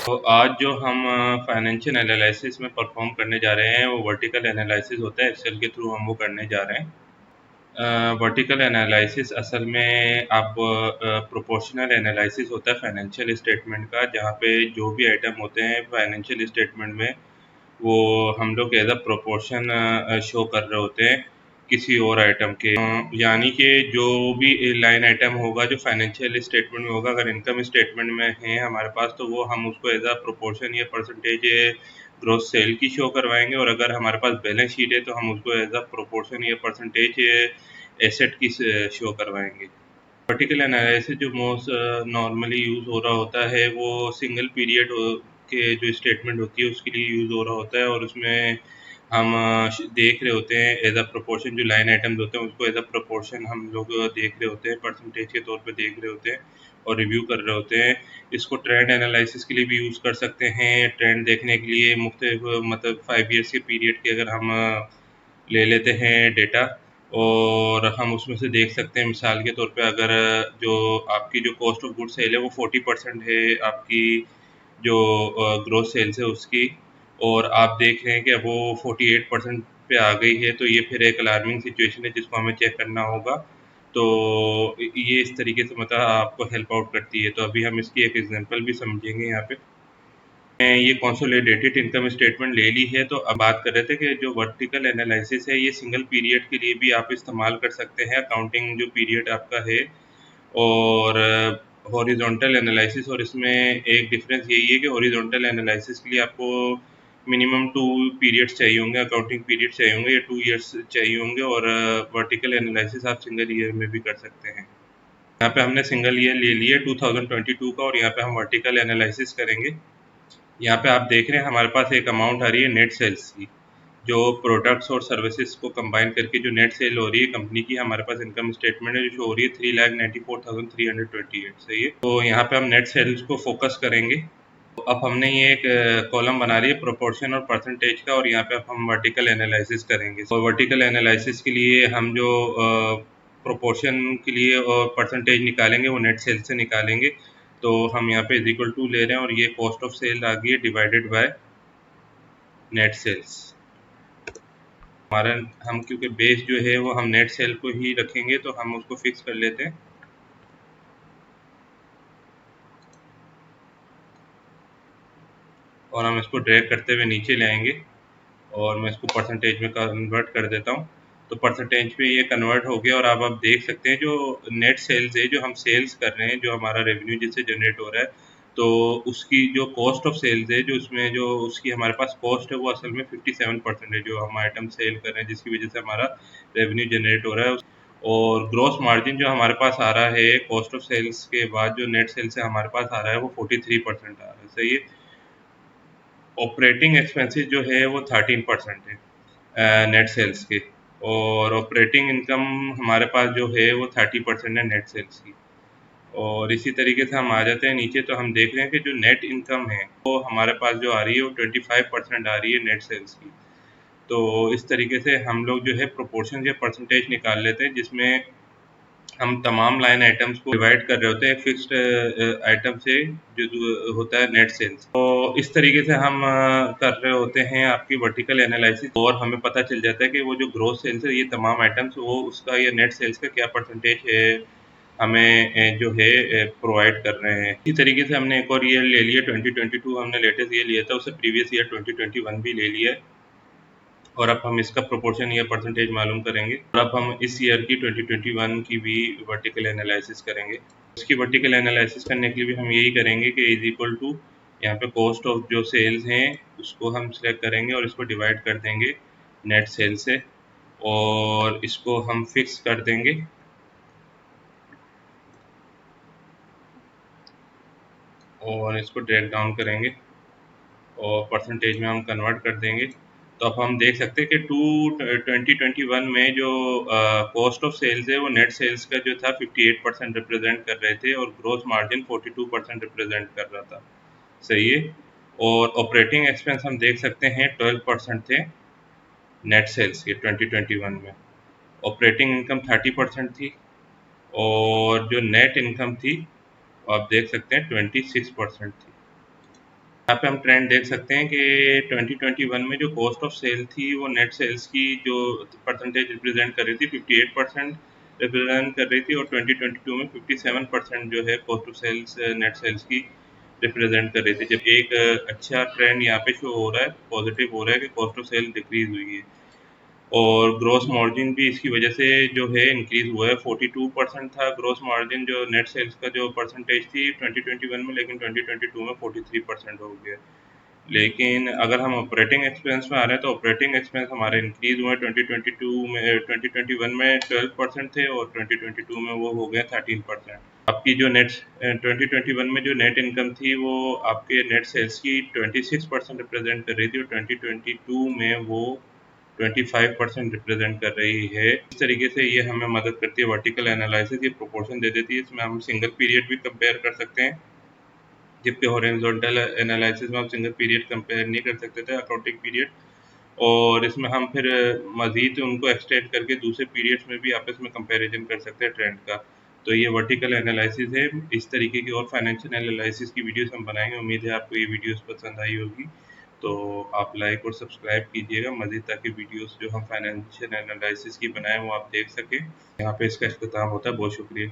तो आज जो हम फाइनेंशियल एनालिसिस में परफॉर्म करने जा रहे हैं वो वर्टिकल एनालिसिस होता है। एक्सेल के थ्रू हम वो करने जा रहे हैं। वर्टिकल एनालिसिस असल में आप प्रोपोर्शनल एनालिसिस होता है फाइनेंशियल स्टेटमेंट का, जहाँ पे जो भी आइटम होते हैं फाइनेंशियल स्टेटमेंट में वो हम लोग एज अ प्रोपोर्शन शो कर रहे होते हैं किसी और आइटम के। यानी कि जो भी लाइन आइटम होगा जो फाइनेंशियल स्टेटमेंट में होगा, अगर इनकम स्टेटमेंट में है हमारे पास तो वो हम उसको एज अ प्रोपोर्शन या परसेंटेज ग्रोस सेल की शो करवाएंगे, और अगर हमारे पास बैलेंस शीट है तो हम उसको एज अ प्रोपोर्शन या परसेंटेज एसेट की शो करवाएंगे। पर्टिकुलर एनालिसिस जो मोस्ट नॉर्मली यूज़ हो रहा होता है वो सिंगल पीरियड के जो स्टेटमेंट होती है उसके लिए यूज़ हो रहा होता है, और उसमें हम देख रहे होते हैं एज अ प्रोपोर्शन जो लाइन आइटम्स होते हैं उसको एज अ प्रोपोर्शन हम लोग देख रहे होते हैं, परसेंटेज के तौर पे देख रहे होते हैं और रिव्यू कर रहे होते हैं। इसको ट्रेंड एनालिसिस के लिए भी यूज़ कर सकते हैं। ट्रेंड देखने के लिए मुख्तलिफ मतलब 5 ईयर्स के पीरियड के अगर हम ले लेते हैं डेटा, और हम उसमें से देख सकते हैं मिसाल के तौर पे अगर जो आपकी जो कॉस्ट ऑफ गुड सेल है वो 40% है आपकी जो ग्रोस सेल्स है उसकी, और आप देख रहे हैं कि अब वो 48% पे आ गई है, तो ये फिर एक अलार्मिंग सिचुएशन है जिसको हमें चेक करना होगा। तो ये इस तरीके से मतलब आपको हेल्प आउट करती है। तो अभी हम इसकी एक एग्जांपल भी समझेंगे यहाँ पे। ये कंसोलिडेटेड इनकम स्टेटमेंट ले ली है, तो अब बात कर रहे थे कि जो वर्टिकल एनालिसिस है ये सिंगल पीरियड के लिए भी आप इस्तेमाल कर सकते हैं, अकाउंटिंग जो पीरियड आपका है, और हॉरिजॉन्टल एनालिसिस। और इसमें एक डिफरेंस यही है कि हॉरिजॉन्टल एनालिसिस के लिए आपको मिनिमम 2 पीरियड्स चाहिए होंगे, अकाउंटिंग पीरियड चाहिए होंगे या 2 ईयर्स चाहिए होंगे, और वर्टिकल एनालिसिस आप सिंगल ईयर में भी कर सकते हैं। यहाँ पे हमने सिंगल ईयर ले लिया 2022 का, और यहाँ पे हम वर्टिकल एनालिसिस करेंगे। यहाँ पे आप देख रहे हैं हमारे पास एक अमाउंट आ रही है नेट सेल्स की, जो प्रोडक्ट्स और सर्विसेज को कंबाइन करके जो नेट सेल हो रही है कंपनी की, हमारे पास इनकम स्टेटमेंट है जो शो हो रही है 3,94,328। सही है, तो यहाँ पे हम नेट सेल्स को फोकस करेंगे। तो अब हमने ये एक कॉलम बना लिया प्रोपोर्शन और परसेंटेज का, और यहाँ पे अब हम वर्टिकल एनालिसिस करेंगे। और वर्टिकल एनालिसिस के लिए हम जो प्रोपोर्शन के लिए और परसेंटेज निकालेंगे वो नेट सेल से निकालेंगे। तो हम यहाँ पे इज इक्वल टू ले रहे हैं, और ये कॉस्ट ऑफ सेल आ गई है डिवाइडेड बाय नेट सेल्स। हमारा हम क्योंकि बेस जो है वो हम नेट सेल को ही रखेंगे तो हम उसको फिक्स कर लेते हैं। और हम इसको ड्रैग करते हुए नीचे ले आएंगे, और मैं इसको परसेंटेज में कन्वर्ट कर देता हूँ। तो परसेंटेज पे ये कन्वर्ट हो गया, और अब आप देख सकते हैं जो नेट सेल्स है, जो हम सेल्स कर रहे हैं, जो हमारा रेवेन्यू जिससे जनरेट हो रहा है, तो उसकी जो कॉस्ट ऑफ सेल्स है, जो उसमें जो उसकी हमारे पास कॉस्ट है वो असल में 57% है जो हम आइटम सेल कर रहे हैं, जिसकी वजह से हमारा रेवेन्यू जनरेट हो रहा है। और ग्रॉस मार्जिन जो हमारे पास आ रहा है कॉस्ट ऑफ सेल्स के बाद जो नेट सेल्स से हमारे पास आ रहा है वो 43% आ रहा है। सही है। ऑपरेटिंग एक्सपेंसेस जो है वो 13% है नेट सेल्स के, और ऑपरेटिंग इनकम हमारे पास जो है वो 30% है नेट सेल्स की। और इसी तरीके से हम आ जाते हैं नीचे, तो हम देख रहे हैं कि जो नेट इनकम है वो हमारे पास जो आ रही है वो 25% आ रही है नेट सेल्स की। तो इस तरीके से हम लोग जो है प्रोपोर्शन या परसेंटेज निकाल लेते हैं, जिसमें हम तमाम लाइन आइटम्स को डिवाइड कर रहे होते हैं फिक्स्ड आइटम से, जो होता है नेट सेल्स। तो इस तरीके से हम कर रहे होते हैं आपकी वर्टिकल एनालिसिस, और हमें पता चल जाता है कि वो जो ग्रोस सेल्स है ये तमाम आइटम्स वो उसका या नेट सेल्स का क्या परसेंटेज है हमें जो है प्रोवाइड कर रहे हैं। इसी तरीके से हमने एक और ईयर ले लिया 2022, हमने लेटेस्ट ईयर लिया था, उससे प्रीवियस ईयर 2021 भी ले लिया है, और अब हम इसका प्रोपोर्शन या परसेंटेज मालूम करेंगे। और अब हम इस ईयर की 2021 की भी वर्टिकल एनालिसिस करेंगे। इसकी वर्टिकल एनालिसिस करने के लिए भी हम यही करेंगे कि इज इक्वल टू यहाँ पे कॉस्ट ऑफ जो सेल्स हैं उसको हम सिलेक्ट करेंगे और इसको डिवाइड कर देंगे नेट सेल से, और इसको हम फिक्स कर देंगे, और इसको ड्रैग डाउन करेंगे और परसेंटेज में हम कन्वर्ट कर देंगे। तो अब हम देख सकते हैं कि 2021 में जो कॉस्ट ऑफ सेल्स है वो नेट सेल्स का जो था 58% रिप्रेजेंट कर रहे थे, और ग्रोस मार्जिन 42% रिप्रेजेंट कर रहा था। सही है। और ऑपरेटिंग एक्सपेंस हम देख सकते हैं 12% थे नेट सेल्स के 2021 में। ऑपरेटिंग इनकम 30% थी, और जो नेट इनकम थी वो आप देख सकते हैं 26% थी। यहाँ पे हम ट्रेंड देख सकते हैं कि 2021 में जो कॉस्ट ऑफ सेल थी वो नेट सेल्स की जो परसेंटेज रिप्रेजेंट कर रही थी 58% रिप्रेजेंट कर रही थी, और 2022 में 57% जो है cost of sales net sales की रिप्रेजेंट कर रही थी। जब एक अच्छा ट्रेंड यहाँ पे शो हो रहा है, पॉजिटिव हो रहा है कि कॉस्ट ऑफ सेल डिक्रीज हुई है, और ग्रॉस मार्जिन भी इसकी वजह से जो है इंक्रीज हुआ है। 42% था ग्रॉस मार्जिन जो नेट सेल्स का जो परसेंटेज थी 2021 में, लेकिन 2022 में 43% हो गया। लेकिन अगर हम ऑपरेटिंग एक्सपेंस में आ रहे हैं तो ऑपरेटिंग एक्सपेंस हमारे इंक्रीज हुए 2022 में, 2021 में 12% थे और 2022 में वो हो गया 13%। आपकी जो नेट 2021 में जो नेट इनकम थी वो आपके नेट सेल्स की 26% रिप्रेजेंट कर रही थी, और 2022 में वो 25% रिप्रेजेंट कर रही है। इस तरीके से ये हमें मदद करती है वर्टिकल एनालिसिस, ये प्रोपोर्शन दे देती है। इसमें हम सिंगल पीरियड भी कंपेयर कर सकते हैं, जबकि हॉरिजॉन्टल एनालिसिस में हम सिंगल पीरियड कंपेयर नहीं कर सकते थे, अकाउंटिंग पीरियड। और इसमें हम फिर मज़ीद उनको एक्सटेंड करके दूसरे पीरियड्स में भी आपस में कंपैरिजन कर सकते हैं ट्रेंड का। तो ये वर्टिकल एनालिसिस है। इस तरीके की और फाइनेंशियल एनालिसिस की वीडियोस हम बनाएंगे। उम्मीद है आपको ये वीडियोस पसंद आई होगी। तो आप लाइक और सब्सक्राइब कीजिएगा मज़ीद, ताकि वीडियोस जो हम फाइनेंशियल एनालिसिस की बनाएं वो आप देख सकें। यहाँ पे इसका इख्तिताम होता है। बहुत शुक्रिया।